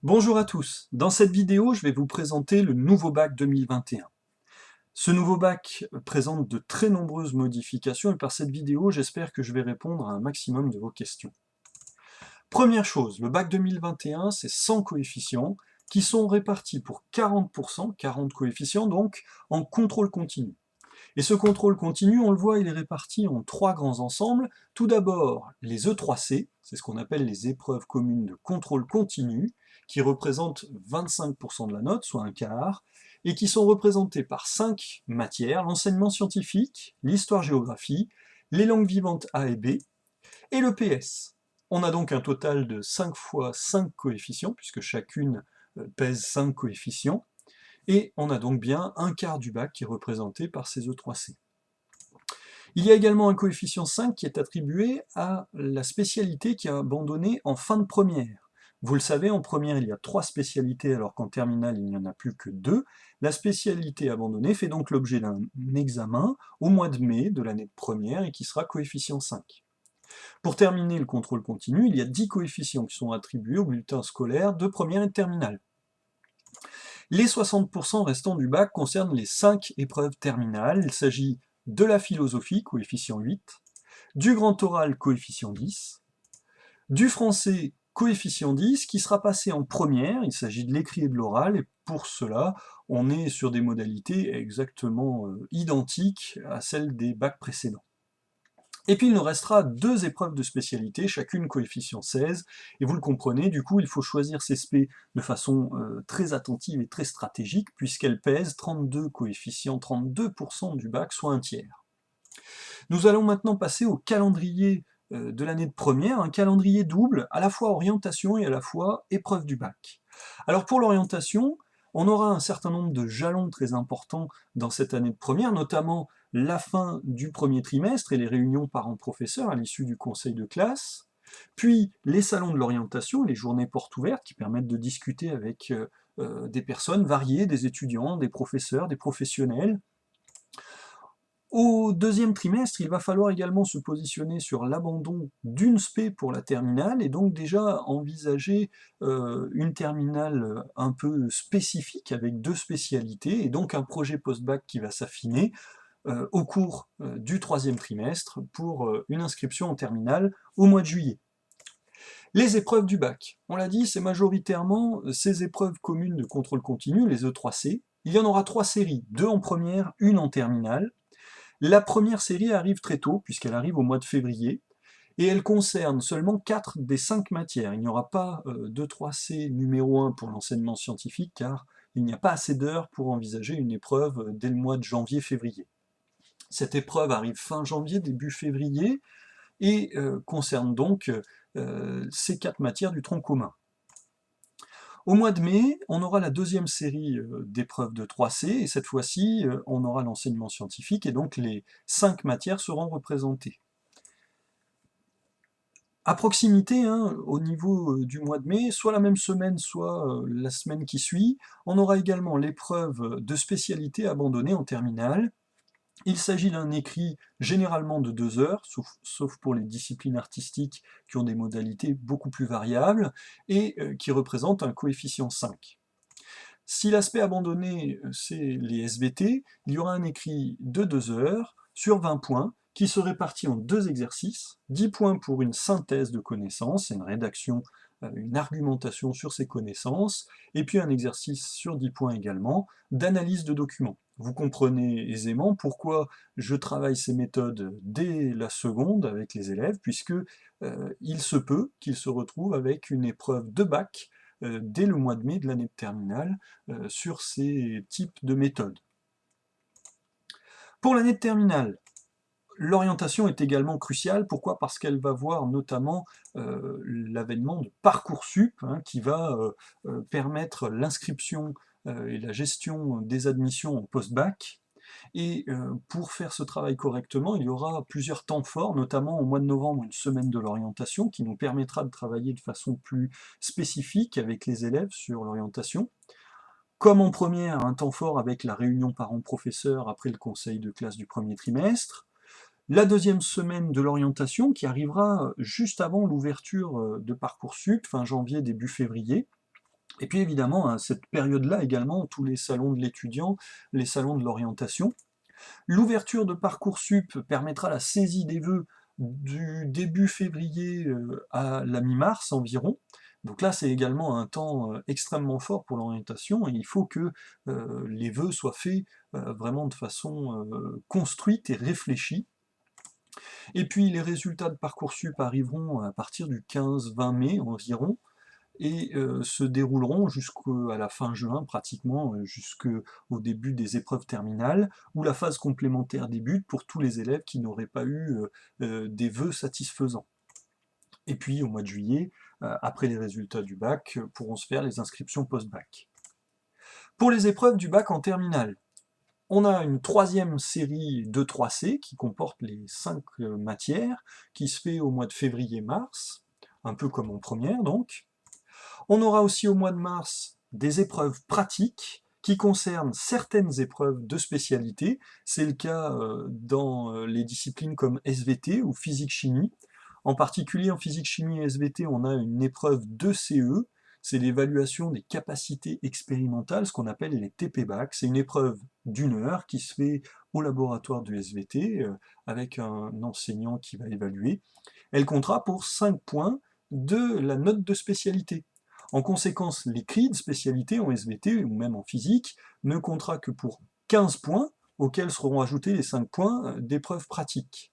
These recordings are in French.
Bonjour à tous, dans cette vidéo je vais vous présenter le nouveau bac 2021. Ce nouveau bac présente de très nombreuses modifications et par cette vidéo j'espère que je vais répondre à un maximum de vos questions. Première chose, le bac 2021 c'est 100 coefficients qui sont répartis pour 40%, 40 coefficients donc, en contrôle continu. Et ce contrôle continu, on le voit, il est réparti en trois grands ensembles. Tout d'abord, les E3C, c'est ce qu'on appelle les épreuves communes de contrôle continu, qui représentent 25% de la note, soit un quart, et qui sont représentées par 5 matières, l'enseignement scientifique, l'histoire-géographie, les langues vivantes A et B, et le PS. On a donc un total de 5 fois 5 coefficients, puisque chacune pèse 5 coefficients, et on a donc bien un quart du bac qui est représenté par ces E3C. Il y a également un coefficient 5 qui est attribué à la spécialité qui est abandonnée en fin de première. Vous le savez, en première il y a 3 spécialités alors qu'en terminale il n'y en a plus que 2. La spécialité abandonnée fait donc l'objet d'un examen au mois de mai de l'année de première et qui sera coefficient 5. Pour terminer le contrôle continu, il y a 10 coefficients qui sont attribués aux bulletins scolaires de première et de terminale. Les 60% restants du bac concernent les 5 épreuves terminales. Il s'agit de la philosophie, coefficient 8, du grand oral, coefficient 10, du français, coefficient 10, qui sera passé en première, il s'agit de l'écrit et de l'oral, et pour cela, on est sur des modalités exactement identiques à celles des bacs précédents. Et puis il nous restera 2 épreuves de spécialité, chacune coefficient 16, et vous le comprenez, du coup il faut choisir ces spé de façon très attentive et très stratégique, puisqu'elles pèsent 32 coefficients, 32% du bac, soit un tiers. Nous allons maintenant passer au calendrier de l'année de première, un calendrier double, à la fois orientation et à la fois épreuve du bac. Alors pour l'orientation, on aura un certain nombre de jalons très importants dans cette année de première, notamment la fin du premier trimestre et les réunions parents-professeurs à l'issue du conseil de classe, puis les salons de l'orientation et les journées portes ouvertes qui permettent de discuter avec des personnes variées, des étudiants, des professeurs, des professionnels. Au deuxième trimestre, il va falloir également se positionner sur l'abandon d'une spé pour la terminale et donc déjà envisager une terminale un peu spécifique avec 2 spécialités et donc un projet post-bac qui va s'affiner au cours du troisième trimestre pour une inscription en terminale au mois de juillet. Les épreuves du bac, on l'a dit, c'est majoritairement ces épreuves communes de contrôle continu, les E3C. Il y en aura 3 séries, 2 en première, une en terminale. La première série arrive très tôt, puisqu'elle arrive au mois de février, et elle concerne seulement 4 des 5 matières. Il n'y aura pas de 3C numéro 1 pour l'enseignement scientifique, car il n'y a pas assez d'heures pour envisager une épreuve dès le mois de janvier-février. Cette épreuve arrive fin janvier, début février, et concerne donc ces 4 matières du tronc commun. Au mois de mai, on aura la deuxième série d'épreuves de 3C, et cette fois-ci, on aura l'enseignement scientifique, et donc les 5 matières seront représentées. À proximité, hein, au niveau du mois de mai, soit la même semaine, soit la semaine qui suit, on aura également l'épreuve de spécialité abandonnée en terminale. Il s'agit d'un écrit généralement de 2 heures, sauf pour les disciplines artistiques qui ont des modalités beaucoup plus variables, et qui représentent un coefficient 5. Si l'aspect abandonné, c'est les SVT, il y aura un écrit de 2 heures sur 20 points qui se répartit en 2 exercices, 10 points pour une synthèse de connaissances, une rédaction, une argumentation sur ces connaissances, et puis un exercice sur 10 points également, d'analyse de documents. Vous comprenez aisément pourquoi je travaille ces méthodes dès la seconde avec les élèves, puisque il se peut qu'ils se retrouvent avec une épreuve de bac dès le mois de mai de l'année de terminale sur ces types de méthodes. Pour l'année de terminale, l'orientation est également cruciale. Pourquoi? Parce qu'elle va voir notamment l'avènement de Parcoursup, hein, qui va permettre l'inscription et la gestion des admissions en post-bac. Et pour faire ce travail correctement, il y aura plusieurs temps forts, notamment au mois de novembre, une semaine de l'orientation, qui nous permettra de travailler de façon plus spécifique avec les élèves sur l'orientation. Comme en première, un temps fort avec la réunion parents-professeurs après le conseil de classe du premier trimestre. La deuxième semaine de l'orientation qui arrivera juste avant l'ouverture de Parcoursup, fin janvier, début février, Et puis évidemment, à cette période-là également, tous les salons de l'étudiant, les salons de l'orientation. L'ouverture de Parcoursup permettra la saisie des vœux du début février à la mi-mars environ. Donc là, c'est également un temps extrêmement fort pour l'orientation, et il faut que les vœux soient faits vraiment de façon construite et réfléchie. Et puis les résultats de Parcoursup arriveront à partir du 15-20 mai environ, et se dérouleront jusqu'à la fin juin pratiquement, jusqu'au début des épreuves terminales, où la phase complémentaire débute pour tous les élèves qui n'auraient pas eu des vœux satisfaisants. Et puis au mois de juillet, après les résultats du bac, pourront se faire les inscriptions post-bac. Pour les épreuves du bac en terminale, on a une troisième série de 3C qui comporte les 5 matières, qui se fait au mois de février-mars, un peu comme en première donc. On aura aussi au mois de mars des épreuves pratiques qui concernent certaines épreuves de spécialité. C'est le cas dans les disciplines comme SVT ou physique-chimie. En particulier en physique-chimie et SVT, on a une épreuve de CE, c'est l'évaluation des capacités expérimentales, ce qu'on appelle les TP-Bac. C'est une épreuve d'1 heure qui se fait au laboratoire du SVT avec un enseignant qui va évaluer. Elle comptera pour 5 points de la note de spécialité. En conséquence, l'écrit de spécialité en SVT ou même en physique ne comptera que pour 15 points, auxquels seront ajoutés les 5 points d'épreuves pratiques.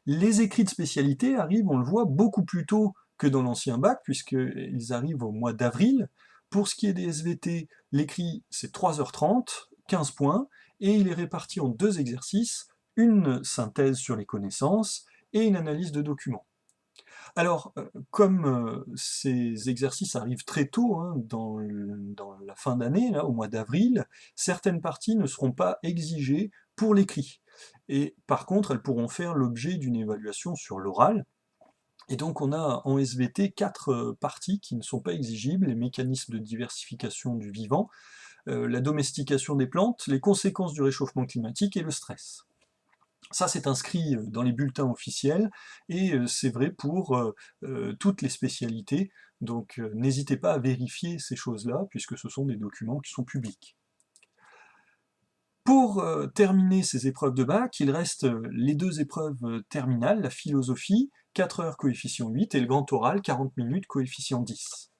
Les écrits de spécialité arrivent, on le voit, beaucoup plus tôt que dans l'ancien bac, puisqu'ils arrivent au mois d'avril. Pour ce qui est des SVT, l'écrit c'est 3h30, 15 points, et il est réparti en 2 exercices, une synthèse sur les connaissances et une analyse de documents. Alors, comme ces exercices arrivent très tôt, hein, dans la fin d'année, là, au mois d'avril, certaines parties ne seront pas exigées pour l'écrit. Et par contre, elles pourront faire l'objet d'une évaluation sur l'oral. Et donc on a en SVT 4 parties qui ne sont pas exigibles: les mécanismes de diversification du vivant, la domestication des plantes, les conséquences du réchauffement climatique et le stress. Ça, c'est inscrit dans les bulletins officiels, et c'est vrai pour toutes les spécialités, donc n'hésitez pas à vérifier ces choses-là, puisque ce sont des documents qui sont publics. Pour terminer ces épreuves de bac, il reste les 2 épreuves terminales, la philosophie, 4 heures coefficient 8, et le grand oral, 40 minutes coefficient 10.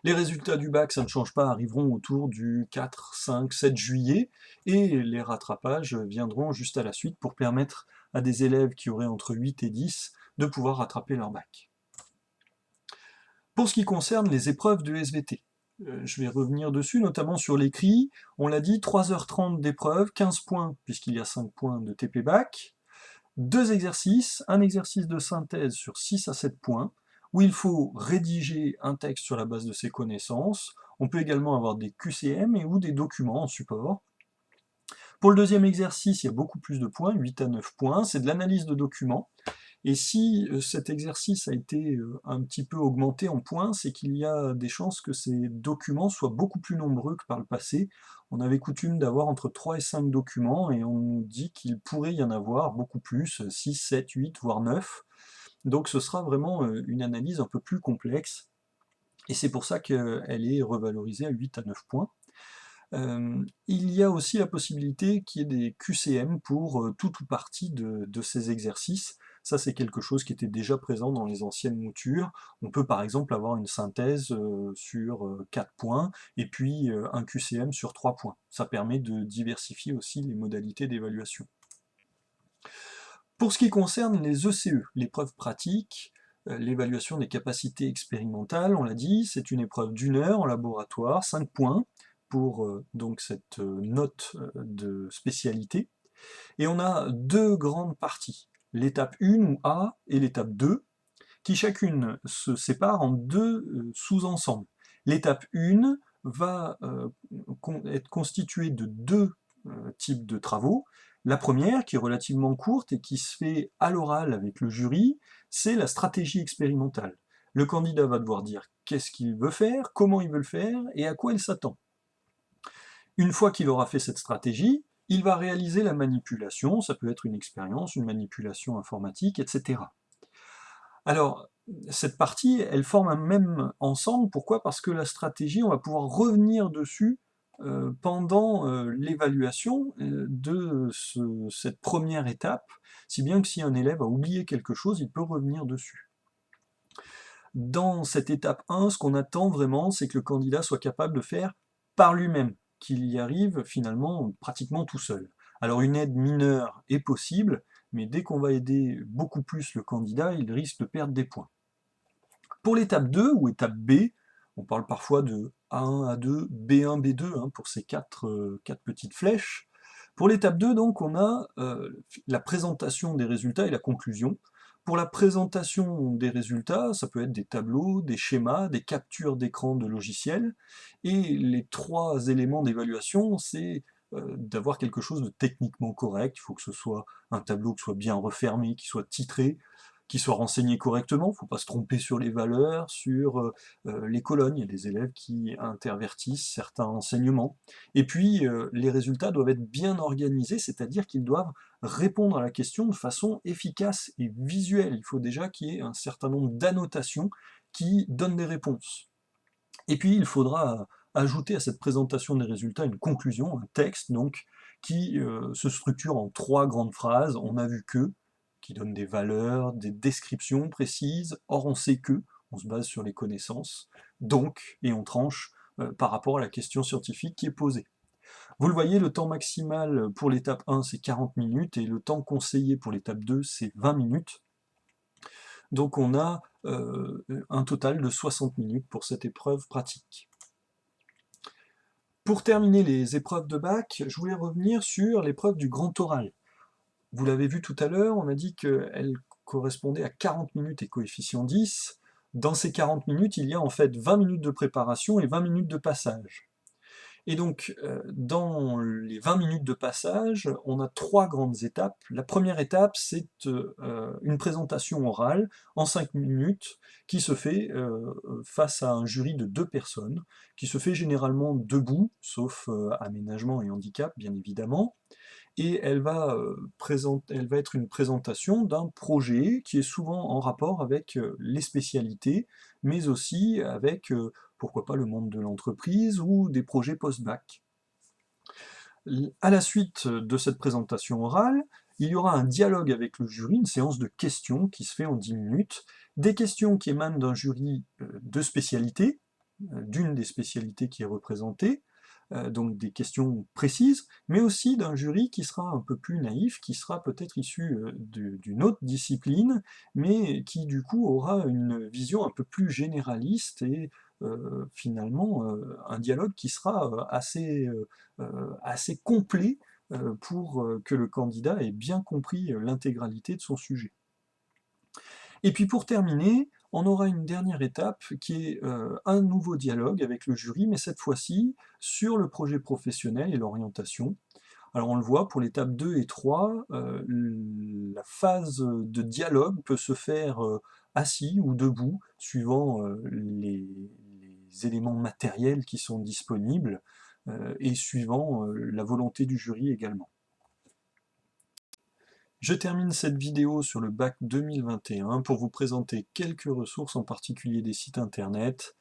Les résultats du bac, ça ne change pas, arriveront autour du 4, 5, 7 juillet, et les rattrapages viendront juste à la suite pour permettre à des élèves qui auraient entre 8 et 10 de pouvoir rattraper leur bac. Pour ce qui concerne les épreuves de SVT, je vais revenir dessus, notamment sur l'écrit. On l'a dit, 3h30 d'épreuve, 15 points, puisqu'il y a 5 points de TP-Bac, 2 exercices, un exercice de synthèse sur 6 à 7 points, où il faut rédiger un texte sur la base de ses connaissances. On peut également avoir des QCM ou des documents en support. Pour le deuxième exercice, il y a beaucoup plus de points, 8 à 9 points, c'est de l'analyse de documents. Et si cet exercice a été un petit peu augmenté en points, c'est qu'il y a des chances que ces documents soient beaucoup plus nombreux que par le passé. On avait coutume d'avoir entre 3 et 5 documents, et on nous dit qu'il pourrait y en avoir beaucoup plus, 6, 7, 8, voire 9. Donc ce sera vraiment une analyse un peu plus complexe, et c'est pour ça qu'elle est revalorisée à 8 à 9 points. Il y a aussi la possibilité qu'il y ait des QCM pour tout ou partie de ces exercices. Ça, c'est quelque chose qui était déjà présent dans les anciennes moutures. On peut par exemple avoir une synthèse sur 4 points, et puis un QCM sur 3 points. Ça permet de diversifier aussi les modalités d'évaluation. Pour ce qui concerne les ECE, l'épreuve pratique, l'évaluation des capacités expérimentales, on l'a dit, c'est une épreuve d'1 heure en laboratoire, 5 points, pour donc cette note de spécialité. Et on a 2 grandes parties, l'étape 1 ou A et l'étape 2, qui chacune se séparent en 2 sous-ensembles. L'étape 1 va être constituée de 2 types de travaux. La première, qui est relativement courte et qui se fait à l'oral avec le jury, c'est la stratégie expérimentale. Le candidat va devoir dire qu'est-ce qu'il veut faire, comment il veut le faire et à quoi il s'attend. Une fois qu'il aura fait cette stratégie, il va réaliser la manipulation, ça peut être une expérience, une manipulation informatique, etc. Alors, cette partie, elle forme un même ensemble. Pourquoi? Parce que la stratégie, on va pouvoir revenir dessus pendant l'évaluation de cette première étape, si bien que si un élève a oublié quelque chose, il peut revenir dessus. Dans cette étape 1, ce qu'on attend vraiment, c'est que le candidat soit capable de faire par lui-même, qu'il y arrive finalement pratiquement tout seul. Alors une aide mineure est possible, mais dès qu'on va aider beaucoup plus le candidat, il risque de perdre des points. Pour l'étape 2 ou étape B, on parle parfois de A1, A2, B1, B2 pour ces quatre petites flèches. Pour l'étape 2, donc, on a la présentation des résultats et la conclusion. Pour la présentation des résultats, ça peut être des tableaux, des schémas, des captures d'écran de logiciels. Et les trois éléments d'évaluation, c'est d'avoir quelque chose de techniquement correct. Il faut que ce soit un tableau qui soit bien refermé, qui soit titré, qui soit renseigné correctement. Il ne faut pas se tromper sur les valeurs, sur les colonnes. Il y a des élèves qui intervertissent certains enseignements. Et puis, les résultats doivent être bien organisés, c'est-à-dire qu'ils doivent répondre à la question de façon efficace et visuelle. Il faut déjà qu'il y ait un certain nombre d'annotations qui donnent des réponses. Et puis, il faudra ajouter à cette présentation des résultats une conclusion, un texte, donc, qui se structure en 3 grandes phrases. On a vu que, qui donne des valeurs, des descriptions précises. Or, on sait que, on se base sur les connaissances, donc, et on tranche par rapport à la question scientifique qui est posée. Vous le voyez, le temps maximal pour l'étape 1, c'est 40 minutes, et le temps conseillé pour l'étape 2, c'est 20 minutes. Donc on a un total de 60 minutes pour cette épreuve pratique. Pour terminer les épreuves de bac, je voulais revenir sur l'épreuve du grand oral. Vous l'avez vu tout à l'heure, on a dit qu'elle correspondait à 40 minutes et coefficient 10. Dans ces 40 minutes, il y a en fait 20 minutes de préparation et 20 minutes de passage. Et donc, dans les 20 minutes de passage, on a 3 grandes étapes. La première étape, c'est une présentation orale en 5 minutes qui se fait face à un jury de 2 personnes, qui se fait généralement debout, sauf aménagement et handicap, bien évidemment. Et elle va être une présentation d'un projet qui est souvent en rapport avec les spécialités, mais aussi avec, pourquoi pas, le monde de l'entreprise ou des projets post-bac. À la suite de cette présentation orale, il y aura un dialogue avec le jury, une séance de questions qui se fait en 10 minutes, des questions qui émanent d'un jury de spécialité, d'une des spécialités qui est représentée, donc des questions précises, mais aussi d'un jury qui sera un peu plus naïf, qui sera peut-être issu d'une autre discipline, mais qui du coup aura une vision un peu plus généraliste et finalement un dialogue qui sera assez complet pour que le candidat ait bien compris l'intégralité de son sujet. Et puis pour terminer, on aura une dernière étape qui est un nouveau dialogue avec le jury, mais cette fois-ci sur le projet professionnel et l'orientation. Alors on le voit, pour l'étape 2 et 3, la phase de dialogue peut se faire assis ou debout, suivant les éléments matériels qui sont disponibles, et suivant la volonté du jury également. Je termine cette vidéo sur le bac 2021 pour vous présenter quelques ressources, en particulier des sites internet,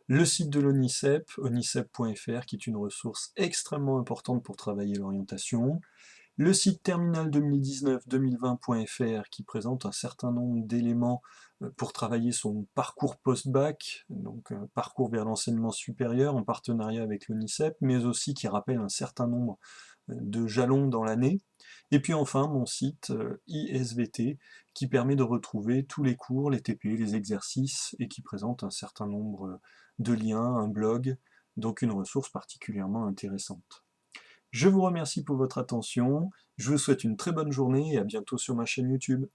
le site de l'ONICEP, onicep.fr, qui est une ressource extrêmement importante pour travailler l'orientation, le site terminal2019-2020.fr qui présente un certain nombre d'éléments pour travailler son parcours post-bac, donc un parcours vers l'enseignement supérieur en partenariat avec l'ONICEP, mais aussi qui rappelle un certain nombre de jalons dans l'année. Et puis enfin mon site ISVT qui permet de retrouver tous les cours, les TP, les exercices et qui présente un certain nombre de liens, un blog, donc une ressource particulièrement intéressante. Je vous remercie pour votre attention, je vous souhaite une très bonne journée et à bientôt sur ma chaîne YouTube.